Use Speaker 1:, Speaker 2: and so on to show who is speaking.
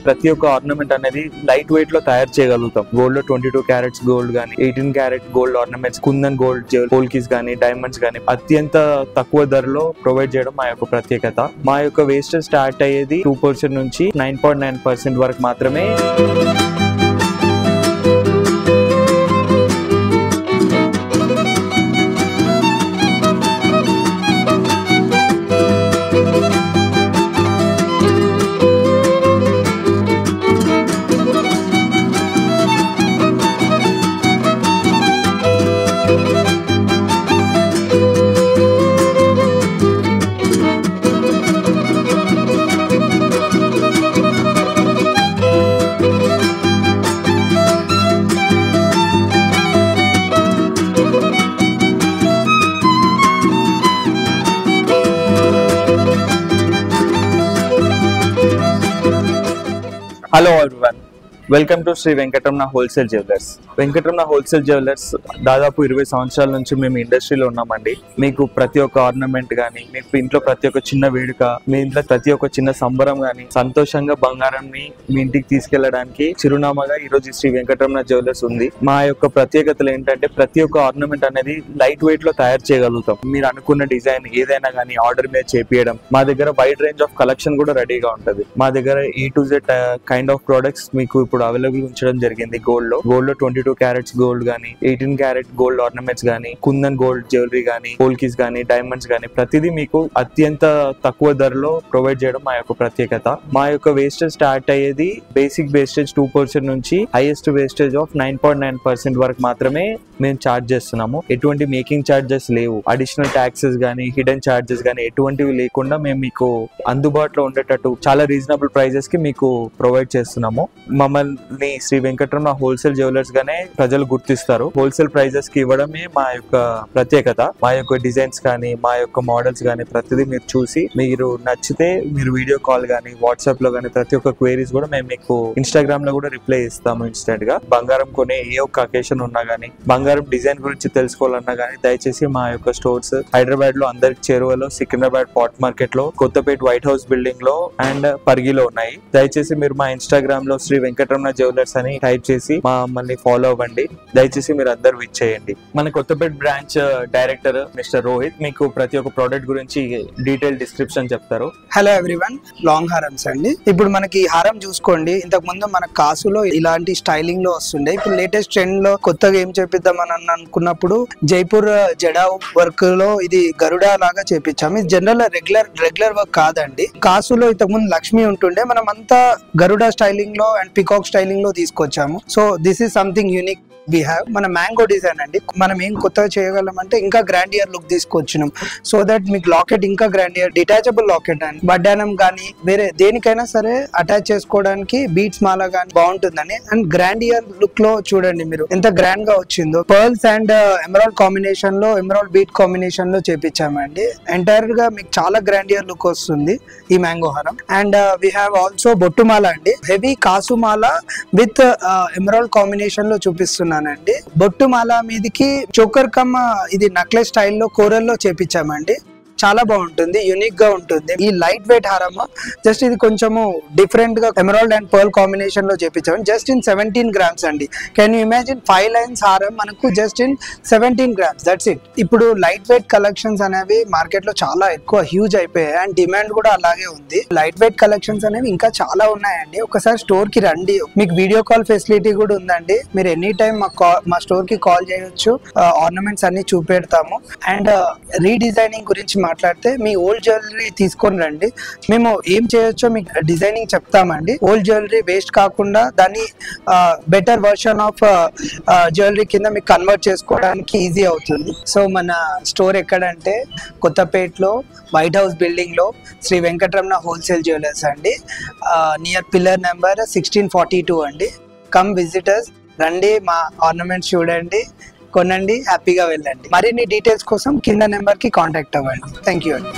Speaker 1: ప్రతి ఒక్క ఆర్నమెంట్ అనేది లైట్ వెయిట్ లో తయారు చేయగలుగుతాం. గోల్డ్ లో 22 క్యారెట్స్ గోల్డ్ గానీ, 18 carat gold ornaments, kundan gold polkis గానీ, డైమండ్స్ గానీ అత్యంత తక్కువ ధరలో ప్రొవైడ్ చేయడం మా యొక్క ప్రత్యేకత. మా యొక్క వేస్టేజ్ స్టార్ట్ అయ్యేది 2% నుంచి 9.9% వరకు మాత్రమే. Hello everyone, welcome to Shri Venkataramana wholesale jewellers. Venkataramana wholesale jewellers దాదాపు 20 సంవత్సరాల నుంచి మేము ఇండస్ట్రీలో ఉన్నామండి. మీకు ప్రతి ఒక్క ఆర్నమెంట్ కానీ, మీకు ఇంట్లో ప్రతి ఒక్క చిన్న వేడుక, మీ ఇంట్లో ప్రతి ఒక్క చిన్న సంబరం కానీ, సంతోషంగా బంగారాన్ని మీ ఇంటికి తీసుకెళ్లడానికి చిరునామాగా ఈ రోజు శ్రీ వెంకటరమణ జ్యువెలర్స్ ఉంది. మా యొక్క ప్రత్యేకతలు ఏంటంటే ప్రతి ఒక్క ఆర్నమెంట్ అనేది లైట్ వెయిట్ లో తయారు చేయగలుగుతాం. మీరు అనుకున్న డిజైన్ ఏదైనా కానీ ఆర్డర్ మీద చేపియడం. మా దగ్గర వైడ్ రేంజ్ ఆఫ్ కలెక్షన్ కూడా రెడీగా ఉంటుంది. మా దగ్గర A to Z kind of products మీకు ఇప్పుడు అవైలబుల్ ఉంచడం జరిగింది. గోల్డ్ లో 22 క్యారెట్స్ గోల్డ్ గానీ, 18 క్యారెట్ గోల్డ్ ఆర్నమెంట్స్ గానీ, కుందన్ గోల్డ్ జ్యువెలరీ గానీ, పోల్కీస్ గానీ, డైమండ్స్ గానీ ప్రతిదీ మీకు అత్యంత తక్కువ ధరలో ప్రొవైడ్ చేయడం మా యొక్క ప్రత్యేకత. మా యొక్క వేస్టేజ్ స్టార్ట్ అయ్యేది బేసిక్ వేస్టేజ్ 2% నుంచి హైయెస్ట్ వేస్టేజ్ ఆఫ్ 9.9% వరకు మాత్రమే మేము ఛార్జ్ చేస్తున్నాము. ఎటువంటి మేకింగ్ ఛార్జెస్ లేవు. అడిషనల్ ట్యాక్సెస్ గానీ, హిడెన్ ఛార్జెస్ గానీ ఎటువంటివి లేకుండా మేము మీకు అందుబాటులో ఉండేటట్టు చాలా రీజనబుల్ ప్రైజెస్ కి మీకు ప్రొవైడ్ చేస్తున్నాము. మమ్మల్ని శ్రీ వెంకటరమణ హోల్సేల్ జ్యువెలర్స్ గానే ప్రజలు గుర్తిస్తారు. హోల్సేల్ ప్రైజెస్ కి ఇవ్వడమే మా యొక్క ప్రత్యేకత. మా యొక్క డిజైన్స్ కానీ, మా యొక్క మోడల్స్ కానీ ప్రతిదీ మీరు చూసి మీరు నచ్చితే మీరు వీడియో కాల్ గానీ, వాట్సాప్ లో గానీ ప్రతి ఒక్క క్వైరీస్ కూడా మేము మీకు ఇన్స్టాగ్రామ్ లో కూడా రిప్లై ఇస్తాము ఇన్స్టెంట్ గా. బంగారం కొనే ఏ ఒక్క అకేషన్ ఉన్నా గానీ, బంగారం డిజైన్ గురించి తెలుసుకోవాలన్నా గానీ దయచేసి మా యొక్క స్టోర్స్ హైదరాబాద్ లో అందరికి చేరువలో, సికింద్రాబాద్ పాట్ మార్కెట్ లో, కొత్తపేట వైట్ హౌస్ బిల్డింగ్ లో అండ్ పరిగిలో ఉన్నాయి. దయచేసి మీరు మా ఇన్స్టాగ్రామ్ లో శ్రీ వెంకటరమణ జ్యువెలర్స్ అని టైప్ చేసి మమ్మల్ని ఫాలో అవ్వండి. దయచేసి మీరు అందరు విచ్ చేయండి. మన Kothapeta branch director mister Rohit మీకు ప్రతి ఒక్క ప్రోడక్ట్ గురించి డీటెయిల్ డిస్క్రిప్షన్ చెప్తారు.
Speaker 2: హలో ఎవ్రీవన్, లాంగ్ హారమ్స్ అండి. ఇప్పుడు మనకి హారం చూసుకోండి. ఇంతకు ముందు మన కాసులో ఇలాంటి స్టైలింగ్ లో వస్తుండే. ఇప్పుడు లేటెస్ట్ ట్రెండ్ లో కొత్తగా ఏం చేపిద్దామని అనుకున్నప్పుడు జైపూర్ జడా వర్క్ లో ఇది గరుడా లాగా చేపించాము. ఇది జనరల్ రెగ్యులర్ వర్క్ కాదండి. కాసులో ఇంతకు ముందు లక్ష్మి ఉంటుండే, మనం అంతా గరుడా స్టైలింగ్ లో అండ్ పికాక్ స్టైలింగ్ లో తీసుకొచ్చాము. So this is something unique we have. మన మ్యాంగో డిజైన్ అండి. మనం ఏం కొత్తగా చేయగలం అంటే ఇంకా గ్రాండియర్ లుక్ తీసుకొచ్చినాం. సో దట్ మీకు లాకెట్ ఇంకా గ్రాండియర్, డిటాచబుల్ లాకెట్ అండి. బడ్డానం కానీ వేరే దేనికైనా సరే అటాచ్ చేసుకోవడానికి బీట్స్ మాల కానీ బాగుంటుందని. అండ్ గ్రాండియర్ లుక్ లో చూడండి మీరు ఎంత గ్రాండ్ గా వచ్చిందో. పర్ల్స్ అండ్ ఎమరాల్డ్ కాంబినేషన్ లో, ఎమరాల్డ్ బీట్ కాంబినేషన్ లో చేపించామండి. ఎంటైర్ గా మీకు చాలా గ్రాండియర్ లుక్ వస్తుంది ఈ మ్యాంగో హారం. అండ్ వీ హ్యావ్ ఆల్సో బొట్టుమాల అండి. హెవీ కాసుమాల విత్ ఎమరాల్డ్ కాంబినేషన్ లో చూపిస్తున్నానండి. బొట్టుమాల మీదకి చోకర్ కమ్ ఇది నక్లెస్ స్టైల్లో కోరల్లో చేపించామండి. చాలా బాగుంటుంది, యూనిక్ గా ఉంటుంది. ఈ లైట్ వెయిట్ హారం జస్ట్ ఇది కొంచెము డిఫరెంట్ గా ఎమరాల్డ్ అండ్ పర్ల్ కాంబినేషన్ లో చేపించాము. జస్ట్ ఇన్ 17 grams అండి. కెన్ యూ ఇమాజిన్ 5 lines హారం మనకు just in 17 grams, that's it. ఇప్పుడు లైట్ వెయిట్ కలెక్షన్స్ అనేవి మార్కెట్ లో చాలా ఎక్కువ హ్యూజ్ అయిపోయాయి అండ్ డిమాండ్ కూడా అలాగే ఉంది. లైట్ వెయిట్ కలెక్షన్స్ అనేవి ఇంకా చాలా ఉన్నాయండి. ఒకసారి స్టోర్ కి రండి. మీకు వీడియో కాల్ ఫెసిలిటీ కూడా ఉందండి. మీరు ఎనీ టైం మా స్టోర్ కి కాల్ చేయొచ్చు. ఆర్నమెంట్స్ అన్ని చూపెడతాము. అండ్ రీడిజైనింగ్ గురించి మాట్లాడితే మీ ఓల్డ్ జ్యువెలరీ తీసుకొని రండి. మేము ఏం చేయొచ్చో మీకు డిజైనింగ్ చెప్తామండి. ఓల్డ్ జ్యువెలరీ వేస్ట్ కాకుండా దాన్ని బెటర్ వర్షన్ ఆఫ్ జ్యువెలరీ కింద మీకు కన్వర్ట్ చేసుకోవడానికి ఈజీ అవుతుంది. సో మన స్టోర్ ఎక్కడంటే కొత్తపేటలో వైట్ హౌస్ బిల్డింగ్ లో శ్రీ వెంకటరమణ హోల్సేల్ జ్యువెలర్స్ అండి. నియర్ పిల్లర్ నెంబర్ 1642 అండి. కమ్ విజిటర్స్, రండి, మా ఆర్నమెంట్స్ చూడండి, కొనండి, హ్యాపీగా వెళ్ళండి. మరిన్ని డీటెయిల్స్ కోసం కింద నెంబర్ కి కాంటాక్ట్ అవ్వండి. థ్యాంక్ యూ అండి.